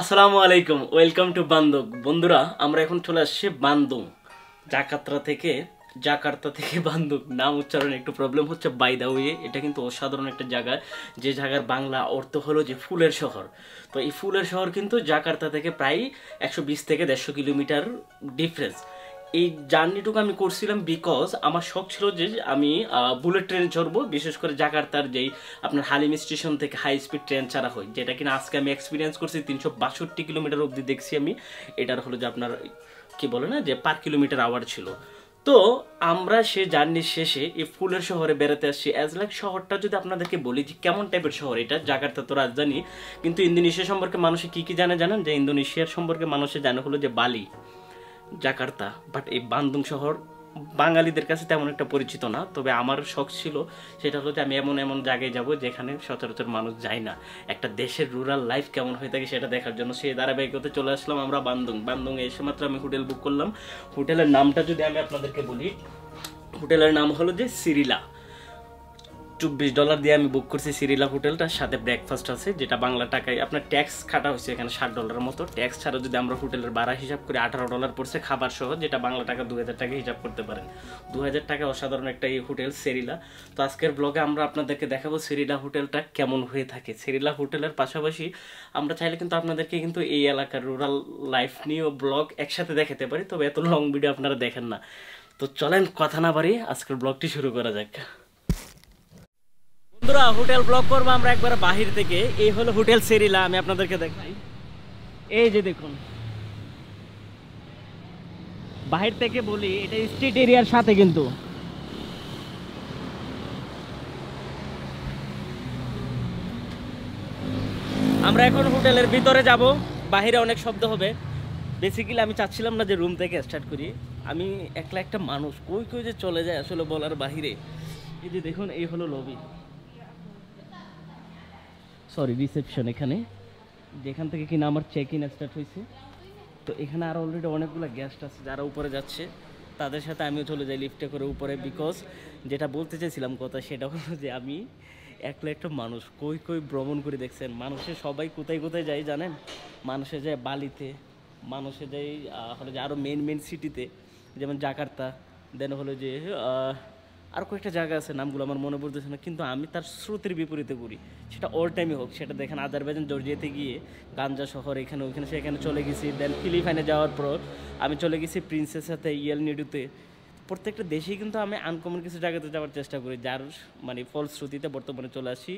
আসসালামু আলাইকুম, welcome to বান্দুক। বন্ধুরা, আমরা এখন চলে আসছি বান্দুং। জাকার্তা থেকে বান্দুক নাম উচ্চারণে একটু প্রবলেম হচ্ছে। বাই দা ওয়ে, এটা কিন্তু অসাধারণ একটা জায়গা, যে জায়গার বাংলা অর্থ হলো যে ফুলের শহর। তো এই ফুলের শহর কিন্তু জাকার্তা থেকে প্রায় 120 থেকে 150 কিলোমিটার ডিফারেন্স। এই জার্নিটুকু আমি করছিলাম বিকজ আমার শখ ছিল যে আমি বুলেট ট্রেন চড়বো, বিশেষ করে জাকার্তার যেই আপনার হালিম স্টেশন থেকে হাই স্পিড ট্রেন ছাড়া হয়, যেটা কিনা আজকে আমি এক্সপিরিয়েন্স করছি। 362 কিলোমিটার অবধি দেখছি আমি। এটার হলো যে আপনার কি বলে না যে পার কিলোমিটার আওয়ার ছিল। তো আমরা সে জার্নির শেষে এই ফুলের শহরে বেড়াতে আসছি। অ্যাজ লাইক শহরটা যদি আপনাদেরকে বলি যে কেমন টাইপের শহর এটা, জাকার্তা তো রাজধানী, কিন্তু ইন্দোনেশিয়া সম্পর্কে মানুষে কি কি জানেন? যে ইন্দোনেশিয়ার সম্পর্কে মানুষে জানে হলো যে বালি, জাকার্তা। বাট এই বান্দুং শহর বাঙালিদের কাছে তেমন একটা পরিচিত না। তবে আমার শখ ছিল, সেটা হলো যে আমি এমন এমন জায়গায় যাব যেখানে সচরাচর মানুষ যায় না, একটা দেশের রুরাল লাইফ কেমন হয়ে থাকে সেটা দেখার জন্য। সেই ধারাবাহিকতে চলে আসলাম আমরা বান্দুং এসে মাত্র আমি হোটেল বুক করলাম। হোটেলের নামটা যদি আমি আপনাদেরকে বলি, হোটেলের নাম হলো যে সিরিলা। $24 দিয়ে আমি বুক করছি সিরিলা হোটেলটার সাথে ব্রেকফাস্ট আছে, যেটা বাংলা টাকায় আপনার ট্যাক্স কাটা হয়েছে এখানে $60 মতো। ট্যাক্স ছাড়া যদি আমরা হোটেলের ভাড়া হিসাব করি $18 পড়ছে খাবার সহ, যেটা বাংলা টাকা 2000 টাকা হিসাব করতে পারেন। 2000 টাকা অসাধারণ একটা এই হোটেল সেরিলা। তো আজকের ব্লগে আমরা আপনাদেরকে দেখাবো সেরিলা হোটেলটা কেমন হয়ে থাকে। সেরিলা হোটেলের পাশাপাশি আমরা চাইলে কিন্তু আপনাদেরকে কিন্তু এই এলাকার রুরাল লাইফ নিয়েও ব্লগ একসাথে দেখাতে পারি, তবে এত লং ভিডিও আপনারা দেখেন না। তো চলেন কথা না বাড়িয়ে আজকের ব্লগটি শুরু করা যাক। বন্ধুরা, হোটেল ব্লক করবো আমরা একবার বাহির থেকে। এই হলো হোটেল সেরিলা, আমি আপনাদেরকে দেখাই। এই যে দেখুন, বাহির থেকে বলি এটা স্ট্রিট এরিয়ার সাথে কিন্তু। আমরা এখন হোটেলের ভিতরে যাব, বাহিরে অনেক শব্দ হবে। বেসিক্যালি আমি চাচ্ছিলাম না যে রুম থেকে স্টার্ট করি। আমি একলা একটা মানুষ, কই কই যে চলে যায় আসলে বলার বাহিরে। এই যে দেখুন, এই হলো লবি, সরি রিসেপশন, এখানে যেখান থেকে কিনা আমার চেক ইন স্টার্ট হয়েছে। তো এখানে আরও অলরেডি অনেকগুলো গেস্ট আছে যারা উপরে যাচ্ছে, তাদের সাথে আমিও চলে যাই লিফটে করে উপরে। বিকজ যেটা বলতে চাইছিলাম কথা, সেটা হলো যে আমি একলা একটা মানুষ, কই কই ভ্রমণ করে দেখছেন। মানুষের সবাই কোথায় কোথায় যায় জানেন? মানুষে যায় বালিতে, মানুষে যায় হলো যে আরও মেন সিটিতে, যেমন জাকার্তা, দেন হলো যে আর কয়েকটা জায়গা আছে, নামগুলো আমার মনে পড়তেছে না। কিন্তু আমি তার স্রোতের বিপরীতে করি, সেটা অল টাইমই হোক। সেটা দেখেন আজারবাইজান জর্জিয়াতে গিয়ে গাঞ্জা শহর, এখানে ওইখানে সেখানে চলে গেছি। দেন ফিলিপাইনে যাওয়ার পর আমি চলে গেছি প্রিন্সেস সাথে ইয়েল নিডুতে। প্রত্যেকটা দেশেই কিন্তু আমি আনকমন কিছু জায়গাতে যাওয়ার চেষ্টা করি, যার মানে ফলশ্রুতিতে বর্তমানে চলে আসি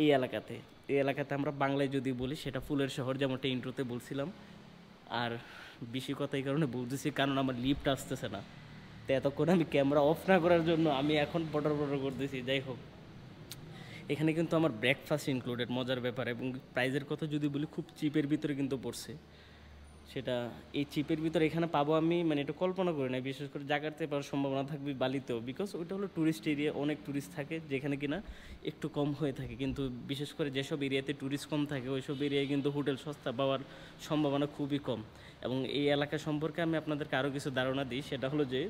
এই এলাকাতে। এই এলাকাতে আমরা বাংলায় যদি বলি, সেটা ফুলের শহর, যেমনটা ইন্ট্রোতে বলছিলাম। আর বেশি কথা এই কারণে বলতেছি কারণ আমার লিফট আসতেছে না। তো এতক্ষণ আমি ক্যামেরা অফ না করার জন্য আমি এখন বটর করতেছি। যাই হোক, এখানে কিন্তু আমার ব্রেকফাস্ট ইনক্লুডেড, মজার ব্যাপার। এবং প্রাইজের কথা যদি বলি, খুব চিপের ভিতরে কিন্তু পড়ছে। সেটা এই চিপের ভিতরে এখানে পাবো আমি মানে এটা কল্পনা করি না। বিশেষ করে জায়গাতে পাওয়ার সম্ভাবনা থাকবে বালিতেও, বিকজ ওইটা হলো ট্যুরিস্ট এরিয়া, অনেক ট্যুরিস্ট থাকে, যেখানে কিনা একটু কম হয়ে থাকে। কিন্তু বিশেষ করে যেসব এরিয়াতে ট্যুরিস্ট কম থাকে, ওইসব এরিয়ায় কিন্তু হোটেল সস্তা পাওয়ার সম্ভাবনা খুবই কম। এবং এই এলাকা সম্পর্কে আমি আপনাদেরকে আরও কিছু ধারণা দিই, সেটা হলো যে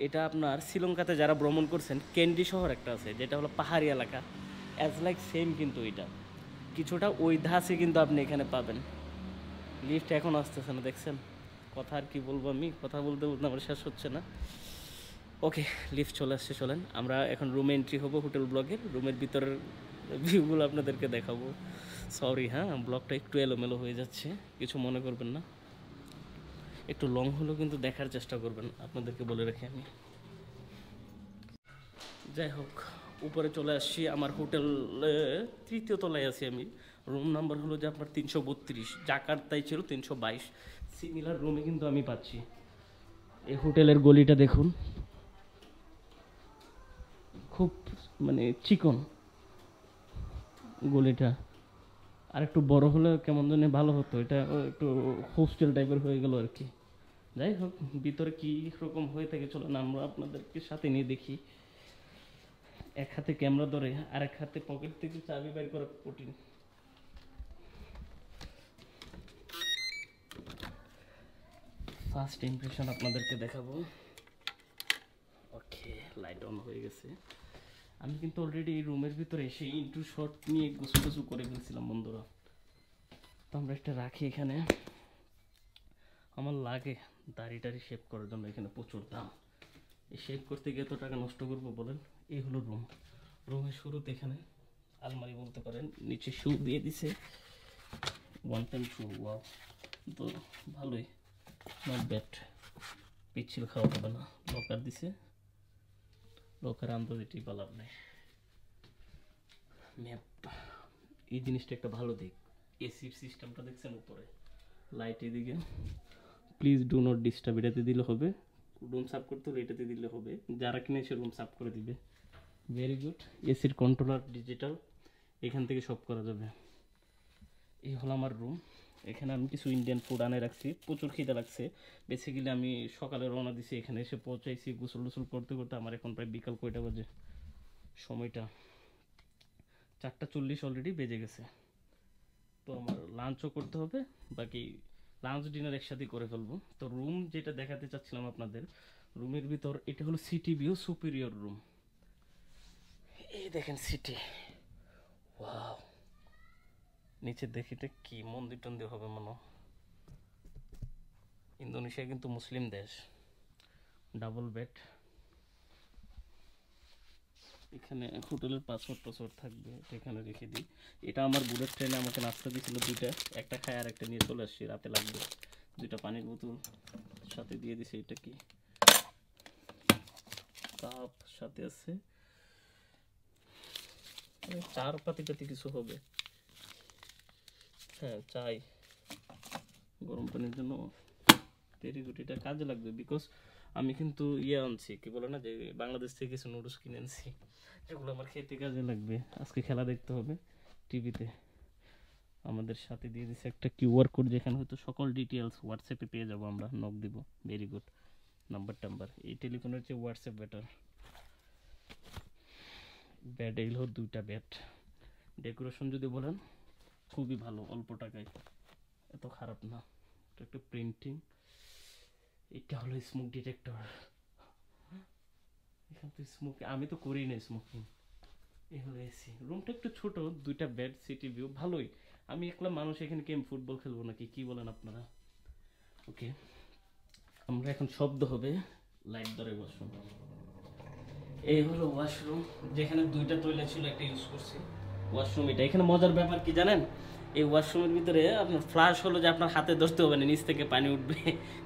এটা আপনার শ্রীলঙ্কাতে যারা ভ্রমণ করছেন, ক্যান্ডি শহর একটা আছে, যেটা হলো পাহাড়ি এলাকা, অ্যাজ লাইক সেম কিন্তু এটা কিছুটা ওই ধাঁচে কিন্তু আপনি এখানে পাবেন। লিফট এখন আসতেছে না, দেখছেন? কথা আর কি বলবো, আমি কথা বলতে বলতে আমার শেষ হচ্ছে না। ওকে, লিফট চলে আসছে, চলেন আমরা এখন রুমে এন্ট্রি হবো। হোটেল ব্লগের রুমের ভিতরের ভিউগুলো আপনাদেরকে দেখাবো। সরি হ্যাঁ, ব্লগটা একটু এলোমেলো হয়ে যাচ্ছে, কিছু মনে করবেন না। একটু লং হলেও কিন্তু দেখার চেষ্টা করবেন, আপনাদেরকে বলে রাখি আমি। যাই হোক, উপরে চলে আসছি, আমার হোটেলে তৃতীয় তলায় আছি আমি। রুম নাম্বার হলো যে আপনার 332, জাকার্তায় ছিল 322। সিমিলার রুমে কিন্তু আমি পাচ্ছি। এই হোটেলের গলিটা দেখুন, খুব মানে চিকন গলিটা। আর একটু বড় হলে কেমন জানি ভালো হতো, এটা একটু হোস্টেল টাইপের হয়ে গেল আর কি। যাই হোক, ভিতরে কী রকম হয়ে থাকে চলেন আমরা আপনাদেরকে সাথে নিয়ে দেখি। এক হাতে ক্যামেরা ধরে আর এক হাতে পকেট থেকে চাবি বের করা কঠিন। ফার্স্ট ইমপ্রেশন আপনাদেরকে দেখাবো। ওকে, লাইট অন হয়ে গেছে। আমি কিন্তু অলরেডি এই রুমের ভিতরে এসে ইন্টু শট নিয়ে গুছু করে ফেলছিলাম বন্ধুরা। আমরা একটা রাখি এখানে। আমার লাগে দাড়ি টাড়ি শেভ করার জন্য, এখানে প্রচুর দাম। এই শেভ করতে গিয়ে তো টাকা নষ্ট করবো বলেন। এই হলো রুম। রুমের শুরুতে এখানে আলমারি বলতে পারেন, নিচে শু দিয়ে দিছে, ওয়ান টাইম শু। ওয়াও, তো ভালোই, নট ব্যাড। পিচ্ছিল খাওয়া হবে না। লকার দিছে, লকার আন্দাজে টিপা লাভ নেই। ম্যাপ, এই জিনিসটা একটা ভালো দিক। এসির সিস্টেমটা দেখছেন উপরে, লাইট এদিকে। প্লিজ ডু নট ডিস্টার্ব, এটাতে দিলে হবে। রুম সাফ করতে হলে এটাতে দিলে হবে, যারা কিনে এসে রুম সাফ করে দিবে। Very good. এসির কন্ট্রোলার ডিজিটাল, এখান থেকে সব করা যাবে। এই হলো আমার রুম। এখানে আমি কিছু ইন্ডিয়ান ফুড আনে রাখছি, প্রচুর খিদে লাগছে। বেসিক্যালি আমি সকালে রওনা দিছি, এখানে এসে পৌঁছাইছি গোসল টোসল করতে করতে আমার এখন প্রায় বিকাল কয়টা বাজে, সময়টা 4:40 অলরেডি বেজে গেছে। তো আমার লাঞ্চও করতে হবে, বাকি লাঞ্চ ডিনার একসাথে করে ফেলবো। তো রুম যেটা দেখাতে চাচ্ছিলাম আপনাদের, রুমের ভিতর এটা হলো সিটি ভিউ সুপিরিয়র রুম। এই দেখেন সিটি, ওয়াও। নিচে দেখিতে কি মন্দির টন্দির হবে মনে। ইন্দোনেশিয়া কিন্তু মুসলিম দেশ। ডাবল বেড, এখানে হোটেলের পাসওয়ার্ড টাসওয়ার্ড থাকবে, এখানে রেখে দিই। এটা আমার বুলেট ট্রেনে আমাকে নাস্তা দিয়েছিল দুইটা, একটা খায় আর একটা নিয়ে চলে আসছি, রাতে লাগবে। দুইটা পানির বোতল সাথে দিয়ে দিছে। এটা কি কাপ সাথে আছে, চার পাতি টাতি কিছু হবে। হ্যাঁ, চাই গরম পানির জন্য। তেরিগুটিটা কাজে লাগবে, বিকজ আমি কিন্তু ইয়ে আনছি, কি বলে না, যে বাংলাদেশ থেকে কিছু নুডলস কিনে আনছি, যেগুলো আমার খেতে কাজে লাগবে। আজকে খেলা দেখতে হবে টিভিতে। আমাদের সাথে দিয়ে দিচ্ছে একটা কিউআর কোড, যেখানে হয়তো সকল ডিটেলস হোয়াটসঅ্যাপে পেয়ে যাবো আমরা, নক দিব। Very good. নাম্বার টাম্বার, এই টেলিফোনের চেয়ে হোয়াটসঅ্যাপ বেটার। ব্যাড এই হলো দুইটা ব্যাট। ডেকোরেশন যদি বলেন খুবই ভালো, অল্প টাকায়, এত খারাপ না। এটা একটা প্রিন্টিং। এটা হলো স্মোক ডিটেক্টর। এখান থেকে স্মোক আমি তো করি না স্মোকিং। এই হলো এসি। রুমটা একটু ছোট, দুইটা বেড, সিটি ভিউ, ভালোই। আমি একলা মানুষ, এখানে কি আমি ফুটবল খেলবো নাকি, কি বলেন আপনারা? ওকে, আমরা এখন শব্দ হবে লাইট ধরে ওয়াশরুম। এই হলো ওয়াশরুম, যেখানে দুইটা টয়লেট ছিল, একটা ইউজ করছি। ওয়াশরুম এটা। এখানে মজার ব্যাপার কি জানেন, এই ওয়াশরুমের ভিতরে আপনার ফ্লাশ হলো যে আপনার হাতে ধরতে হবে না, নিচ থেকে পানি উঠবে।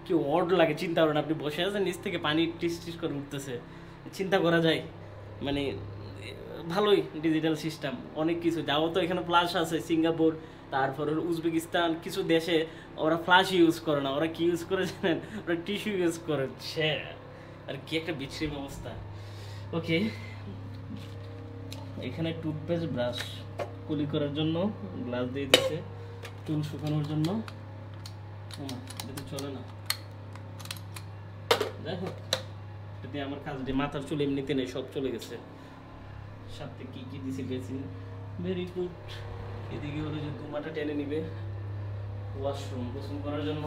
কি অড লাগে, চিন্তা করেন, আপনি বসে আছেন, নিচ থেকে পানি টিস টিস করে উঠতেছে, চিন্তা করা যায়। মানে ভালোই ডিজিটাল সিস্টেম, অনেক কিছু। যাও তো এখানে ফ্লাশ আছে, সিঙ্গাপুর, তারপর উজবেকিস্তান, কিছু দেশে ওরা ফ্লাশ ইউজ করে না, ওরা কি ইউজ করে জানেন, ওরা টিস্যু ইউজ করে। সে আর কি একটা বিচ্ছিরি ব্যবস্থা। ওকে, এখানে টুথপেস্ট, ব্রাশ, কুলি করার জন্য গ্লাস দিয়ে দিচ্ছে, চুল শুকানোর জন্য। এটা চলে না, যাই হোক, এতে আমার কাজ দিয়ে মাথার চুল এমনিতে নেই, সব চলে গেছে। সাথে কি কি দিছে গেছি। Very good. এদিকে হলো যে দুমাটা টেনে নিবে, ওয়াশরুম গোসল করার জন্য।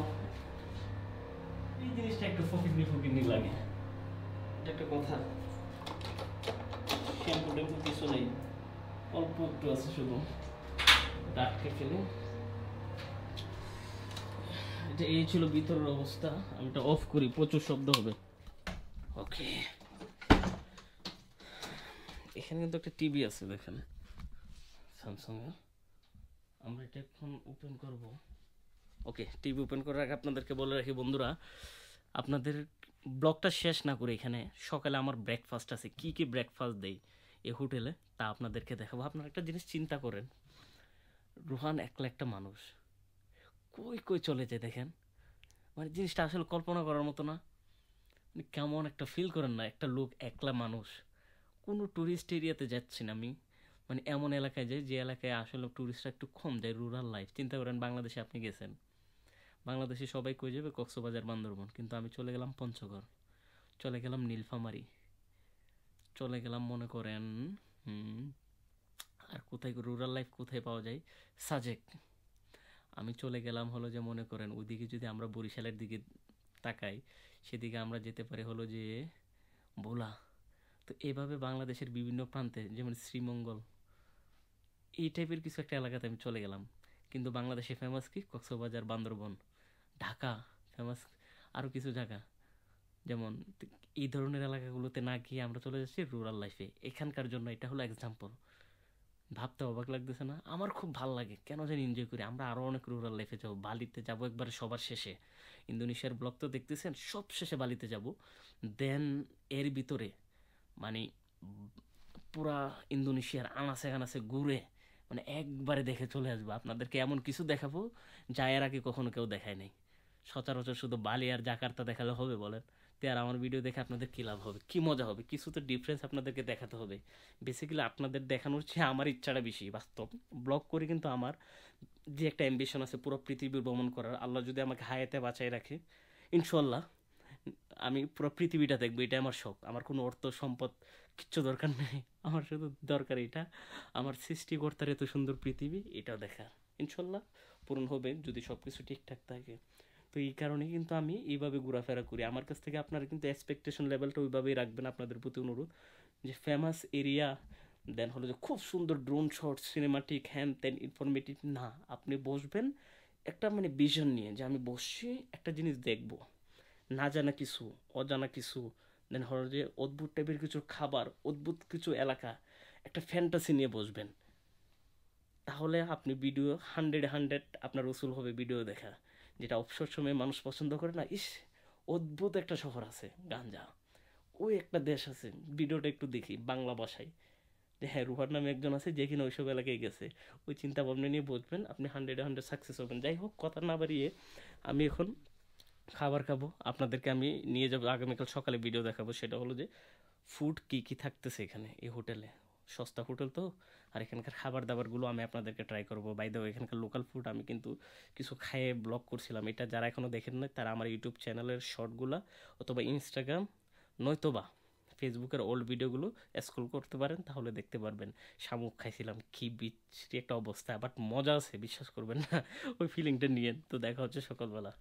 এই জিনিসটা একটু ফকিরনি লাগে, এটা একটা কথা। শ্যাম্পু ট্যাম্পু কিছু নেই, অল্প একটু আছে শুধু, আটকে ফেলে। এটা এই ছিল ভিতরের অবস্থা। আমি এটা অফ করি, প্রচুর শব্দ হবে। ওকে, এখানে কিন্তু একটা টিভি আছে দেখেন, স্যামসাং এর। আমরা এটা এখন ওপেন করব। ওকে, টিভি ওপেন করার আগে আপনাদেরকে বলে রাখি বন্ধুরা, আপনাদের ব্লগটা শেষ না করে এখানে সকালে আমার ব্রেকফাস্ট আছে, কি কি ব্রেকফাস্ট দেই এই হোটেলে তা আপনাদেরকে দেখাবো। আপনারা একটা জিনিস চিন্তা করেন, রোহান একলা একটা মানুষ, কই কই চলে যায় দেখেন। মানে জিনিসটা আসলে কল্পনা করার মতো না। মানে কেমন একটা ফিল করেন না, একটা লোক একলা মানুষ। কোনো ট্যুরিস্ট এরিয়াতে যাচ্ছি না আমি, মানে এমন এলাকায় যাই যে এলাকায় আসলে ট্যুরিস্টরা একটু কম যায়, রুরাল লাইফ। চিন্তা করেন বাংলাদেশে আপনি গেছেন, বাংলাদেশে সবাই কই যাবে কক্সবাজার বান্দরবন, কিন্তু আমি চলে গেলাম পঞ্চগড়, চলে গেলাম নীলফামারী, চলে গেলাম মনে করেন আর কোথায় রুরাল লাইফ কোথায় পাওয়া যায়, সাজেক। আমি চলে গেলাম হলো যে মনে করেন ওইদিকে যদি আমরা বরিশালের দিকে তাকাই, সেদিকে আমরা যেতে পারি হলো যে ভোলা। তো এভাবে বাংলাদেশের বিভিন্ন প্রান্তে, যেমন শ্রীমঙ্গল, এই টাইপের কিছু একটা এলাকাতে আমি চলে গেলাম। কিন্তু বাংলাদেশে ফেমাস কি কক্সবাজার, বান্দরবন, ঢাকা ফেমাস, আরও কিছু জায়গা। যেমন এই ধরনের এলাকাগুলোতে না গিয়ে আমরা চলে যাচ্ছি রুরাল লাইফে, এখানকার জন্য এটা হলো এক্সাম্পল। ভাবতে অবাক লাগতেছে না? আমার খুব ভালো লাগে, কেন জানি এনজয় করি। আমরা আরও অনেক রুরাল লাইফে যাবো, বালিতে যাবো একবারে সবার শেষে। ইন্দোনেশিয়ার ব্লগ তো দেখতেছেন, সব শেষে বালিতে যাব। দেন এর ভিতরে মানে পুরা ইন্দোনেশিয়ার আনাচে কানাচে ঘুরে মানে একবারে দেখে চলে আসবো। আপনাদেরকে এমন কিছু দেখাবো যা এর আগে কখনো কেউ দেখায় নাই। সচরাচর শুধু বালি আর জাকার্তা দেখালে হবে বলেন? তো আর আমার ভিডিও দেখে আপনাদের কী লাভ হবে, কী মজা হবে? কিছু তো ডিফারেন্স আপনাদেরকে দেখাতে হবে। বেসিক্যালি আপনাদের দেখানোর চেয়ে আমার ইচ্ছাটা বেশি। বাস্তব ব্লগ করে কিন্তু আমার যে একটা অ্যাম্বিশন আছে পুরো পৃথিবী ভ্রমণ করার, আল্লাহ যদি আমাকে হায়াতে বাঁচাই রাখে ইনশাল্লাহ আমি পুরো পৃথিবীটা দেখবো। এটা আমার শখ। আমার কোনো অর্থ সম্পদ কিচ্ছু দরকার নেই, আমার শুধু দরকার এটা, আমার সৃষ্টিকর্তার এত সুন্দর পৃথিবী এটা দেখা। ইনশাল্লাহ পূরণ হবে যদি সব কিছু ঠিকঠাক থাকে। তো এই কারণেই কিন্তু আমি এইভাবে ঘোরাফেরা করি। আমার কাছ থেকে আপনারা কিন্তু এক্সপেকটেশন লেভেলটা ওইভাবেই রাখবেন। আপনাদের প্রতি অনুরোধ যে ফেমাস এরিয়া, দেন হলো যে খুব সুন্দর ড্রোন শট, সিনেমাটিক, হ্যান ত্যান, ইনফরমেটিভ না। আপনি বসবেন একটা মানে ভিশন নিয়ে যে আমি বসছি একটা জিনিস দেখবো, না জানা কিছু, অজানা কিছু, দেন হলো যে অদ্ভুত টাইপের কিছু খাবার, অদ্ভুত কিছু এলাকা, একটা ফ্যান্টাসি নিয়ে বসবেন। তাহলে আপনি ভিডিও 100 আপনার উসুল হবে ভিডিও দেখা। যেটা অবসর সময়ে মানুষ পছন্দ করে না, ইস অদ্ভুত একটা শহর আছে গাঞ্জা, ওই একটা দেশ আছে, ভিডিওটা একটু দেখি বাংলা ভাষায়, যে হ্যাঁ রুহার নামে একজন আছে যে কিনা ওইসব এলাকায় গেছে। ওই চিন্তা ভাবনা নিয়ে বসবেন, আপনি 100 সাকসেস হবেন। যাই হোক, কথা না বাড়িয়ে আমি এখন খাবার খাবো। আপনাদেরকে আমি নিয়ে যাবো আগামীকাল সকালে, ভিডিও দেখাবো। সেটা হলো যে ফুড কী কী থাকতেছে এখানে এই হোটেলে। সস্তা হোটেল তো, আর এখানকার খাবার দাবারগুলো আমি আপনাদেরকে ট্রাই করবো। বাই দ্য ওয়ে, এখানকার লোকাল ফুড আমি কিন্তু কিছু খাইয়ে ব্লগ করছিলাম। এটা যারা এখনও দেখেন না তারা আমার ইউটিউব চ্যানেলের শর্টগুলো অথবা ইনস্টাগ্রাম নয়তোবা ফেসবুকের ওল্ড ভিডিওগুলো স্ক্রল করতে পারেন, তাহলে দেখতে পারবেন। শামুক খাইছিলাম, কি বিচ্ছিরি একটা অবস্থা, বাট মজা আছে, বিশ্বাস করবেন না। ওই ফিলিংটা নিয়ে। তো দেখা হচ্ছে সকালবেলা।